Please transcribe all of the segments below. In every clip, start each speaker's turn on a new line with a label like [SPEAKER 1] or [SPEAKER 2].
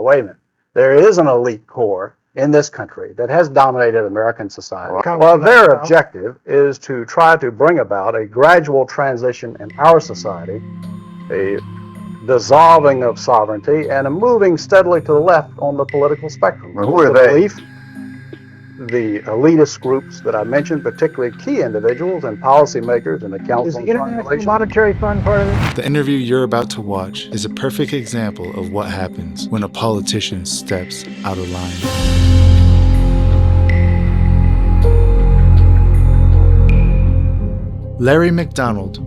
[SPEAKER 1] wait a minute. There is an elite core in this country that has dominated American society. Well, their objective is to try to bring about a gradual transition in our society, a dissolving of sovereignty, and a moving steadily to the left on the political spectrum.
[SPEAKER 2] Well, who are they?
[SPEAKER 1] The elitist groups that I mentioned, particularly key individuals and policymakers in the Council
[SPEAKER 3] Is
[SPEAKER 1] on
[SPEAKER 3] the
[SPEAKER 1] Foreign
[SPEAKER 3] International
[SPEAKER 1] Relations.
[SPEAKER 3] Monetary Fund part of it?
[SPEAKER 4] The interview you're about to watch is a perfect example of what happens when a politician steps out of line. Larry McDonald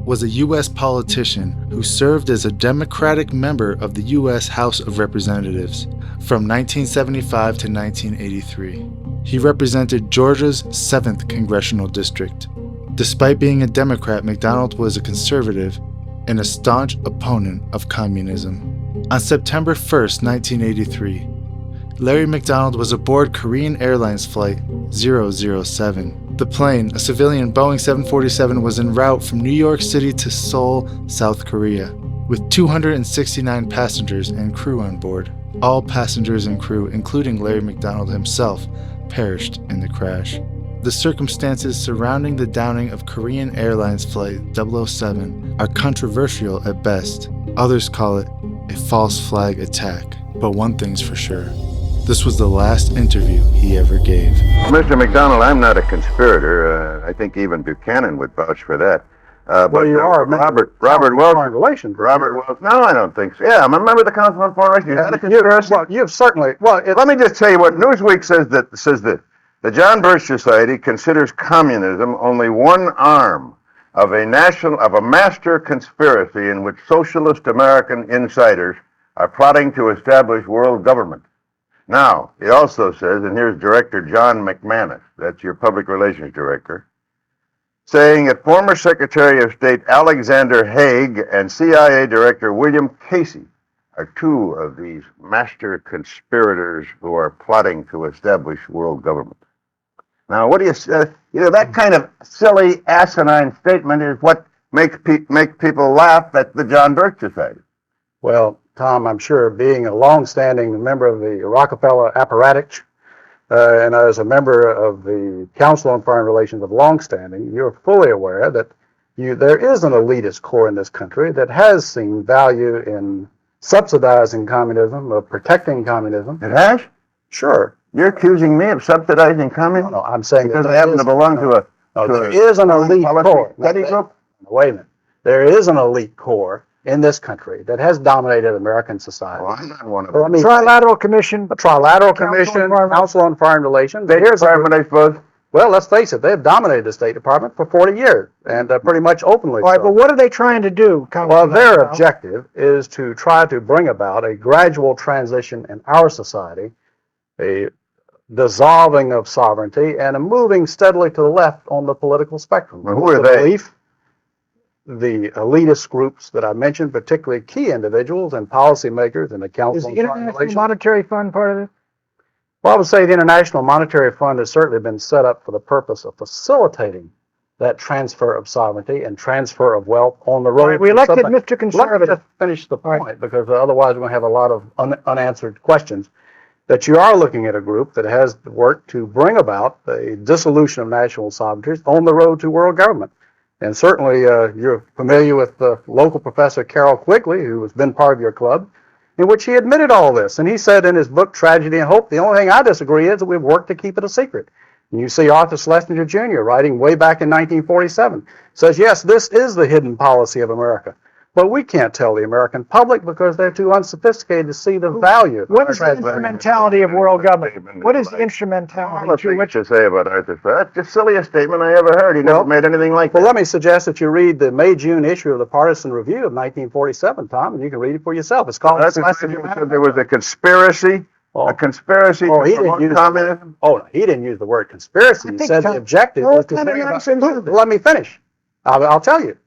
[SPEAKER 4] was a U.S. politician who served as a Democratic member of the U.S. House of Representatives from 1975 to 1983. He represented Georgia's 7th Congressional District. Despite being a Democrat, McDonald was a conservative and a staunch opponent of communism. On September 1st, 1983, Larry McDonald was aboard Korean Airlines Flight 007. The plane, a civilian Boeing 747, was en route from New York City to Seoul, South Korea, with 269 passengers and crew on board. All passengers and crew, including Larry McDonald himself, perished in the crash. The circumstances surrounding the downing of Korean Airlines Flight 007 are controversial at best. Others call it a false flag attack. But one thing's for sure. This was the last interview he ever gave.
[SPEAKER 2] Mr. McDonald, I'm not a conspirator. I think even Buchanan would vouch for that.
[SPEAKER 1] Well, you are
[SPEAKER 2] Robert
[SPEAKER 1] Foreign
[SPEAKER 2] Wells.
[SPEAKER 1] Relations.
[SPEAKER 2] Robert Wells. No, I don't think so. Yeah, I'm a member of the Council on Foreign Relations. Is that a conspiracy?
[SPEAKER 1] Well, you've certainly.
[SPEAKER 2] Let me just tell you what Newsweek says that the John Birch Society considers communism only one arm of a master conspiracy in which socialist American insiders are plotting to establish world government. Now, it also says, and here's Director John McManus, that's your public relations director, saying that former Secretary of State Alexander Haig and CIA Director William Casey are two of these master conspirators who are plotting to establish world government. Now, what do you say? That kind of silly, asinine statement is what makes people laugh at the John Birch Society.
[SPEAKER 1] Well, Tom, I'm sure being a long-standing member of the Rockefeller apparatus and as a member of the Council on Foreign Relations of longstanding, you're fully aware that there is an elitist core in this country that has seen value in subsidizing communism, of protecting communism.
[SPEAKER 2] It has?
[SPEAKER 1] Sure.
[SPEAKER 2] You're accusing me of subsidizing communism?
[SPEAKER 1] No, I'm saying
[SPEAKER 2] because I happen to belong to
[SPEAKER 1] there is an elite core.
[SPEAKER 2] Study group?
[SPEAKER 1] Wait a minute. There is an elite core in this country that has dominated American society.
[SPEAKER 2] Well, I'm not one of them.
[SPEAKER 3] Trilateral Commission.
[SPEAKER 1] The Trilateral Commission, Council on Foreign Relations.
[SPEAKER 2] State Department, I suppose.
[SPEAKER 1] Well, let's face it, they've dominated the State Department for 40 years, and pretty much openly.
[SPEAKER 3] All right,
[SPEAKER 1] so.
[SPEAKER 3] but what are they trying to do?
[SPEAKER 1] Well, their objective is to try to bring about a gradual transition in our society, a dissolving of sovereignty, and a moving steadily to the left on the political spectrum.
[SPEAKER 2] Well, who are they?
[SPEAKER 1] The elitist groups that I mentioned, particularly key individuals and policymakers in the Council
[SPEAKER 3] Is the
[SPEAKER 1] on Foreign
[SPEAKER 3] International
[SPEAKER 1] Relations.
[SPEAKER 3] Monetary Fund part of it?
[SPEAKER 1] Well, I would say the International Monetary Fund has certainly been set up for the purpose of facilitating that transfer of sovereignty and transfer of wealth on the road.
[SPEAKER 3] Right, we elected Mr. Conservative.
[SPEAKER 1] Let me just finish the point, because otherwise we're going to have a lot of unanswered questions. That you are looking at a group that has worked to bring about a dissolution of national sovereignty on the road to world government. And certainly you're familiar with the local professor Carroll Quigley, who has been part of your club, in which he admitted all this. And he said in his book, Tragedy and Hope, the only thing I disagree is that we've worked to keep it a secret. And you see Arthur Schlesinger Jr. writing way back in 1947, says, yes, this is the hidden policy of America. But we can't tell the American public because they're too unsophisticated to see the value.
[SPEAKER 3] What is the instrumentality of world government? What is the instrumentality?
[SPEAKER 2] What you say about Arthur? That's the silliest statement I ever heard. He never made anything like that.
[SPEAKER 1] Well, let me suggest that you read the May-June issue of the Partisan Review of 1947, Tom, and you can read it for yourself. It's called...
[SPEAKER 2] There was a conspiracy. A conspiracy to promote communism?
[SPEAKER 1] He didn't use the word conspiracy. He said the objective was to bring about... Let me finish. I'll tell you.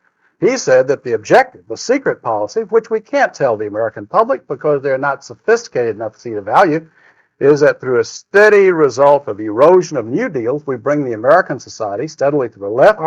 [SPEAKER 1] He said that the objective, the secret policy, which we can't tell the American public because they're not sophisticated enough to see the value, is that through a steady result of erosion of New Deals, we bring the American society steadily to the left,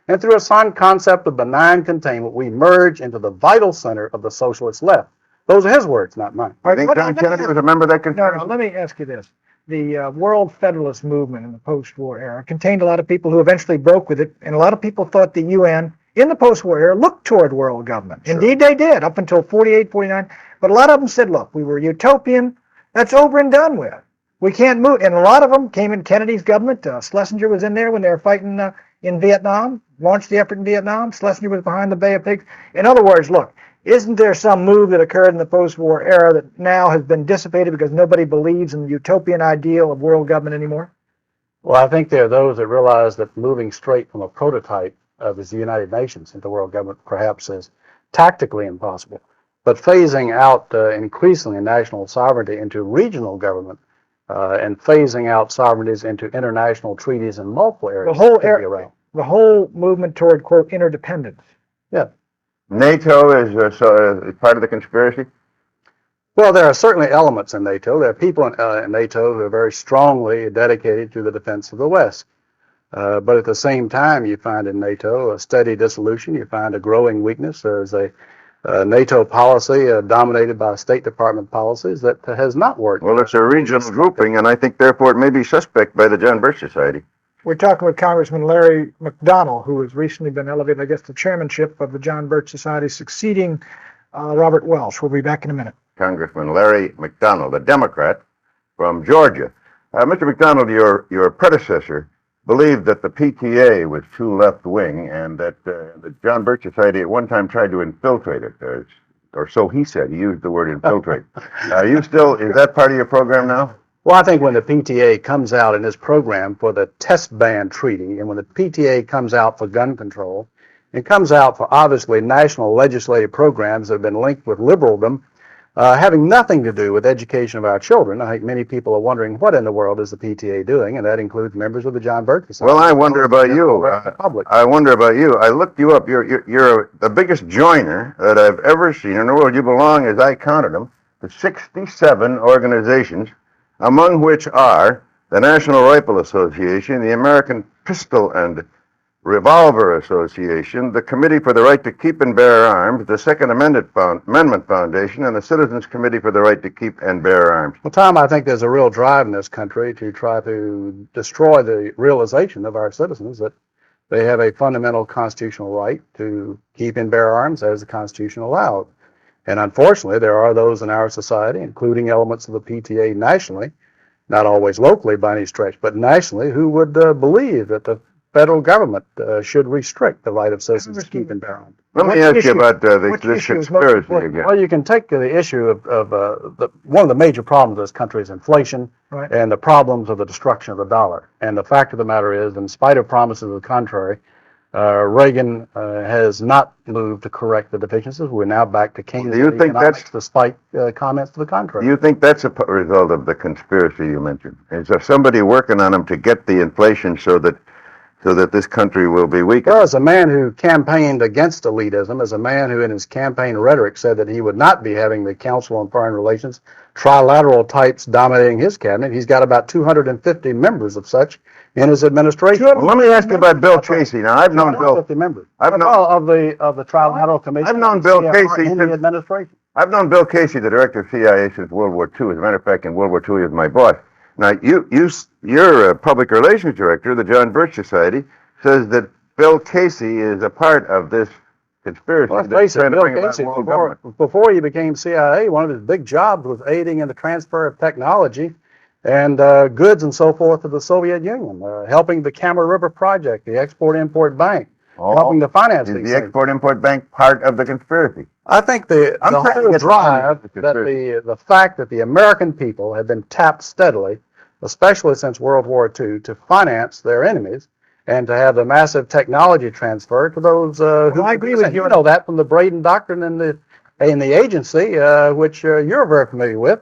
[SPEAKER 1] and through a sound concept of benign containment, we merge into the vital center of the socialist left. Those are his words, not mine.
[SPEAKER 3] All
[SPEAKER 2] I
[SPEAKER 3] right,
[SPEAKER 2] think
[SPEAKER 3] what-
[SPEAKER 2] John
[SPEAKER 3] let me
[SPEAKER 2] Kennedy
[SPEAKER 3] ask-
[SPEAKER 2] was a member of that
[SPEAKER 3] No,
[SPEAKER 2] conspiracy.
[SPEAKER 3] let me ask you this. The World Federalist Movement in the post-war era contained a lot of people who eventually broke with it, and a lot of people thought the UN in the post-war era looked toward world government.
[SPEAKER 2] Sure.
[SPEAKER 3] Indeed, they did, up until 48, 49. But a lot of them said, look, we were utopian. That's over and done with. We can't move. And a lot of them came in Kennedy's government. Schlesinger was in there when they were fighting in Vietnam, launched the effort in Vietnam. Schlesinger was behind the Bay of Pigs. In other words, look, isn't there some move that occurred in the post-war era that now has been dissipated because nobody believes in the utopian ideal of world government anymore?
[SPEAKER 1] Well, I think there are those that realize that moving straight from a prototype of the United Nations into world government perhaps is tactically impossible. But phasing out increasingly national sovereignty into regional government and phasing out sovereignties into international treaties in multiple areas
[SPEAKER 3] The whole
[SPEAKER 1] could be
[SPEAKER 3] area-
[SPEAKER 1] around.
[SPEAKER 3] The whole movement toward, quote, interdependence.
[SPEAKER 1] Yeah.
[SPEAKER 2] NATO is part of the conspiracy.
[SPEAKER 1] Well, there are certainly elements in NATO. There are people in NATO who are very strongly dedicated to the defense of the West. But at the same time, you find in NATO a steady dissolution. You find a growing weakness. There's a NATO policy dominated by State Department policies that has not worked.
[SPEAKER 2] Well, it's a regional grouping, and I think therefore it may be suspect by the John Birch Society.
[SPEAKER 3] We're talking with Congressman Larry McDonnell, who has recently been elevated, I guess, to chairmanship of the John Birch Society, succeeding Robert Welch. We'll be back in a minute.
[SPEAKER 2] Congressman Larry McDonnell, a Democrat from Georgia. Mr. McDonnell, your predecessor believed that the PTA was too left-wing and that the John Birch Society at one time tried to infiltrate it, or so he said. He used the word infiltrate. Is that part of your program now?
[SPEAKER 1] Well, I think when the PTA comes out in this program for the test ban treaty, and when the PTA comes out for gun control, it comes out for obviously national legislative programs that have been linked with liberaldom, having nothing to do with education of our children. I think many people are wondering what in the world is the PTA doing, and that includes members of the John Birch Society.
[SPEAKER 2] Well, I wonder about you.
[SPEAKER 1] Public.
[SPEAKER 2] I wonder about you. I looked you up. You're the biggest joiner that I've ever seen in the world. You belong, as I counted them, to 67 organizations, among which are the National Rifle Association, the American Pistol and Revolver Association, the Committee for the Right to Keep and Bear Arms, the Second Amendment Foundation, and the Citizens Committee for the Right to Keep and Bear Arms.
[SPEAKER 1] Well, Tom, I think there's a real drive in this country to try to destroy the realization of our citizens that they have a fundamental constitutional right to keep and bear arms as the Constitution allows. And unfortunately, there are those in our society, including elements of the PTA nationally, not always locally by any stretch, but nationally, who would believe that the federal government should restrict the right of citizens to keep and bear arms.
[SPEAKER 2] Let me
[SPEAKER 3] Which
[SPEAKER 2] ask you
[SPEAKER 3] issue-
[SPEAKER 2] about
[SPEAKER 3] which
[SPEAKER 2] this
[SPEAKER 3] issue is most
[SPEAKER 2] conspiracy
[SPEAKER 3] important?
[SPEAKER 2] again.
[SPEAKER 1] Well, you can take the issue of one of the major problems of this country is inflation
[SPEAKER 3] Right.
[SPEAKER 1] and the problems of the destruction of the dollar. And the fact of the matter is, in spite of promises to the contrary, Reagan has not moved to correct the deficiencies. We're now back to Keynesian
[SPEAKER 2] Do you think
[SPEAKER 1] economics,
[SPEAKER 2] that's-
[SPEAKER 1] despite comments to the contrary.
[SPEAKER 2] Do you think that's a result of the conspiracy you mentioned? Is there somebody working on them to get the inflation so that this country will be weaker?
[SPEAKER 1] Well, as a man who campaigned against elitism, as a man who in his campaign rhetoric said that he would not be having the Council on Foreign Relations trilateral types dominating his cabinet, he's got about 250 members of such in his administration.
[SPEAKER 2] Well, let me ask you about Bill Casey. Now, I've known Bill.
[SPEAKER 1] 250 members.
[SPEAKER 2] I've known-
[SPEAKER 1] Well, of the trilateral commission.
[SPEAKER 2] I've known Bill
[SPEAKER 1] CFR
[SPEAKER 2] Casey
[SPEAKER 1] in the
[SPEAKER 2] since-
[SPEAKER 1] administration.
[SPEAKER 2] I've known Bill Casey, the director of CIA, since World War II. As a matter of fact, in World War II, he was my boss. Now, you're a public relations director of the John Birch Society, says that Bill Casey is a part of this conspiracy.
[SPEAKER 1] Well, let's
[SPEAKER 2] that's
[SPEAKER 1] face it,
[SPEAKER 2] trying to
[SPEAKER 1] Bill
[SPEAKER 2] bring about
[SPEAKER 1] Casey,
[SPEAKER 2] world government.
[SPEAKER 1] before he became CIA, one of his big jobs was aiding in the transfer of technology and goods and so forth to the Soviet Union, helping the Kama River Project, the Export-Import Bank, helping to finance
[SPEAKER 2] Is
[SPEAKER 1] these
[SPEAKER 2] the
[SPEAKER 1] things.
[SPEAKER 2] Export-Import Bank part of the conspiracy?
[SPEAKER 1] I think the
[SPEAKER 2] I'm trying to
[SPEAKER 1] whole
[SPEAKER 2] get
[SPEAKER 1] drive,
[SPEAKER 2] behind
[SPEAKER 1] that the fact that the American people have been tapped steadily, especially since World War II, to finance their enemies and to have the massive technology transfer to those who
[SPEAKER 3] I agree with you.
[SPEAKER 1] You know that from the Braden Doctrine in the agency, which you're very familiar with,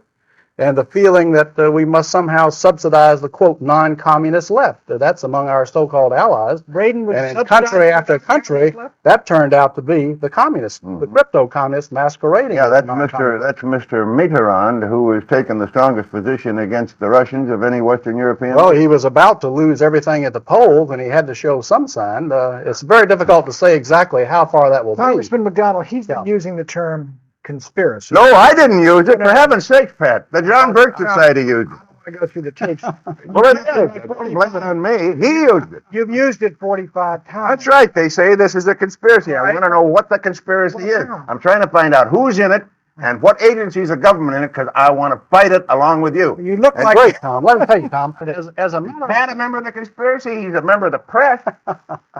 [SPEAKER 1] and the feeling that we must somehow subsidize the, quote, non-communist left. That's among our so-called allies.
[SPEAKER 3] Braden was
[SPEAKER 1] And in country after country, that turned out to be the communists, the crypto-communists masquerading.
[SPEAKER 2] Yeah,
[SPEAKER 1] as
[SPEAKER 2] that's
[SPEAKER 1] non-communists.
[SPEAKER 2] Mr. Mitterrand, who has taken the strongest position against the Russians of any Western European.
[SPEAKER 1] Well, he was about to lose everything at the polls, and he had to show some sign. It's very difficult to say exactly how far that will be.
[SPEAKER 3] Congressman McDonnell, he's been
[SPEAKER 1] Yeah.
[SPEAKER 3] using the term conspiracy.
[SPEAKER 2] No, I didn't use it. For heaven's sake, Pat. The John Birch Society used it.
[SPEAKER 3] I go through the tapes.
[SPEAKER 2] Well, it is. Don't blame it on me. He used it.
[SPEAKER 3] You've used it 45 times.
[SPEAKER 2] That's right. They say this is a conspiracy. I want to know what the conspiracy is. I'm trying to find out who's in it and what agencies of government in it, because I want to fight it along with you.
[SPEAKER 3] You look
[SPEAKER 2] And
[SPEAKER 3] like
[SPEAKER 1] Great, Tom. Let me tell you, Tom. As a matter of
[SPEAKER 2] Pat, a member of the conspiracy. He's a member of the press.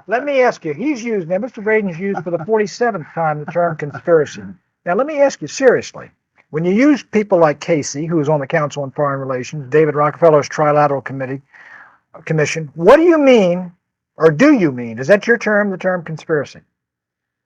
[SPEAKER 3] Let me ask you, Mr. Braden's used for the 47th time the term conspiracy. Now, let me ask you seriously. When you use people like Casey, who is on the Council on Foreign Relations, David Rockefeller's Trilateral Commission, what do you mean, or do you mean, is that your term, the term conspiracy?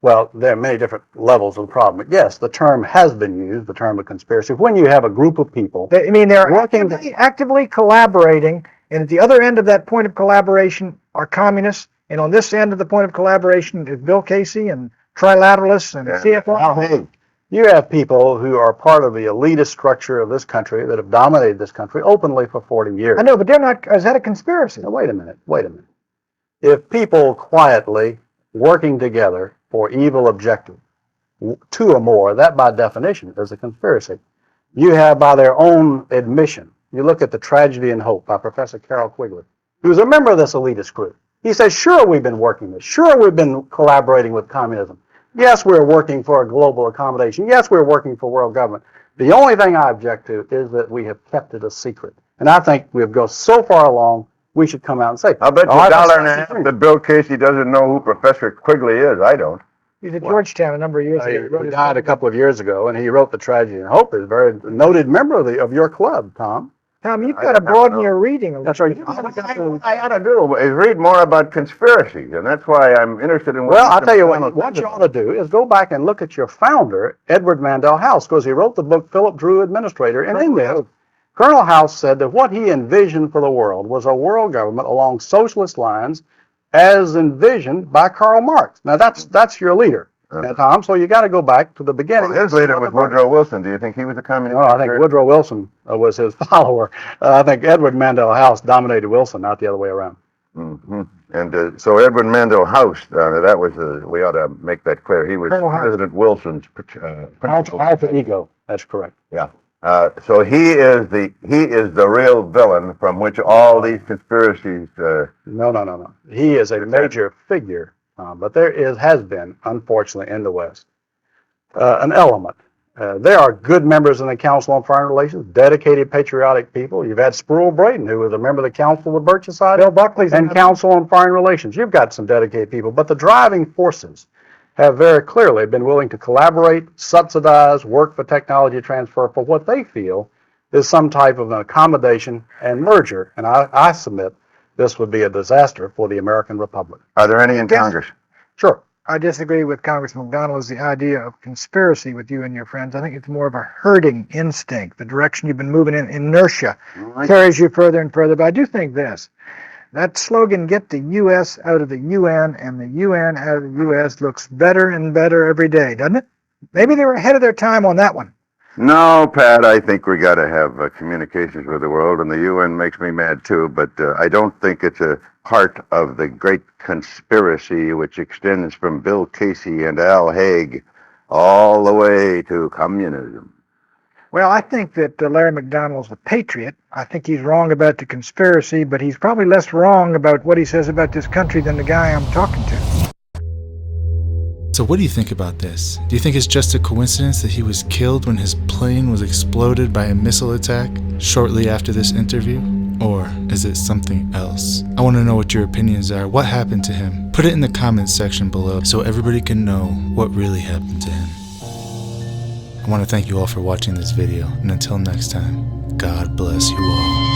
[SPEAKER 1] Well, there are many different levels of the problem. Yes, the term has been used, the term of conspiracy. When you have a group of people,
[SPEAKER 3] I mean, they're
[SPEAKER 1] Working
[SPEAKER 3] actively collaborating, and at the other end of that point of collaboration are communists, and on this end of the point of collaboration is Bill Casey and trilateralists and CFR.
[SPEAKER 2] Al Haig.
[SPEAKER 1] you have people who are part of the elitist structure of this country that have dominated this country openly for 40 years.
[SPEAKER 3] I know, but they're not. Is that a conspiracy?
[SPEAKER 1] Now, wait a minute. If people quietly working together for evil objectives, two or more, that by definition is a conspiracy. You have, by their own admission, you look at The Tragedy and Hope by Professor Carroll Quigley, who's a member of this elitist group. He says, sure, we've been working this. Sure, we've been collaborating with communism. Yes, we're working for a global accommodation. Yes, we're working for world government. The only thing I object to is that we have kept it a secret. And I think we've gone so far along, we should come out and say,
[SPEAKER 2] I'll bet you
[SPEAKER 1] "Oh, I
[SPEAKER 2] $1.50 that Bill Casey doesn't know who Professor Quigley is. I don't.
[SPEAKER 3] He's at Georgetown a number of years ago. He wrote
[SPEAKER 1] He
[SPEAKER 3] his
[SPEAKER 1] died a couple of years ago, and he wrote The Tragedy and Hope. He's a very noted member of your club, Tom.
[SPEAKER 3] Tom, you've
[SPEAKER 2] I
[SPEAKER 3] got to
[SPEAKER 2] don't
[SPEAKER 3] broaden
[SPEAKER 2] know.
[SPEAKER 3] your reading.
[SPEAKER 1] That's right.
[SPEAKER 2] What I ought to do is read more about conspiracies, and that's why I'm interested in what
[SPEAKER 1] Well, I'll
[SPEAKER 2] Mr.
[SPEAKER 1] tell you
[SPEAKER 2] McConnell
[SPEAKER 1] what
[SPEAKER 2] said
[SPEAKER 1] you ought to do is go back and look at your founder, Edward Mandell House, because he wrote the book Philip Drew, Administrator, and in there, Colonel House said that what he envisioned for the world was a world government along socialist lines as envisioned by Karl Marx. Now, that's your leader, Tom, so you got to go back to the beginning.
[SPEAKER 2] Well, his leader was Woodrow Wilson. Do you think he was a communist?
[SPEAKER 1] No, I think Woodrow Wilson was his follower. I think Edward Mandell House dominated Wilson, not the other way around.
[SPEAKER 2] Mm-hmm. And so Edward Mandell House, that was we ought to make that clear. He was
[SPEAKER 3] Colonel House.
[SPEAKER 2] President Wilson's principal.
[SPEAKER 1] Alter ego. That's correct.
[SPEAKER 2] Yeah. So he is the real villain from which all these conspiracies.
[SPEAKER 1] No. He is a major figure, but there has been, unfortunately, in the West, an element. There are good members in the Council on Foreign Relations, dedicated, patriotic people. You've had Sproul Braden, who was a member of the Council of the Birch Society,
[SPEAKER 3] Bill Buckley's
[SPEAKER 1] and Council on Foreign Relations. You've got some dedicated people, but the driving forces have very clearly been willing to collaborate, subsidize, work for technology transfer for what they feel is some type of an accommodation and merger. And I submit this would be a disaster for the American Republic.
[SPEAKER 2] Are there any in
[SPEAKER 3] Yes.
[SPEAKER 2] Congress?
[SPEAKER 1] Sure.
[SPEAKER 3] I disagree with Congressman McDonnell as the idea of conspiracy with you and your friends. I think it's more of a herding instinct. The direction you've been moving in, inertia, carries you further and further. But I do think this. That slogan, get the U.S. out of the UN and the UN out of the U.S., looks better and better every day, doesn't it? Maybe they were ahead of their time on that one.
[SPEAKER 2] No, Pat, I think we got to have communications with the world, and the UN makes me mad too, but I don't think it's a part of the great conspiracy which extends from Bill Casey and Al Haig all the way to communism.
[SPEAKER 3] Well, I think that Larry McDonnell's a patriot. I think he's wrong about the conspiracy, but he's probably less wrong about what he says about this country than the guy I'm talking to.
[SPEAKER 4] So what do you think about this? Do you think it's just a coincidence that he was killed when his plane was exploded by a missile attack shortly after this interview? Or is it something else? I want to know what your opinions are. What happened to him? Put it in the comments section below so everybody can know what really happened to him. I want to thank you all for watching this video, and until next time, God bless you all.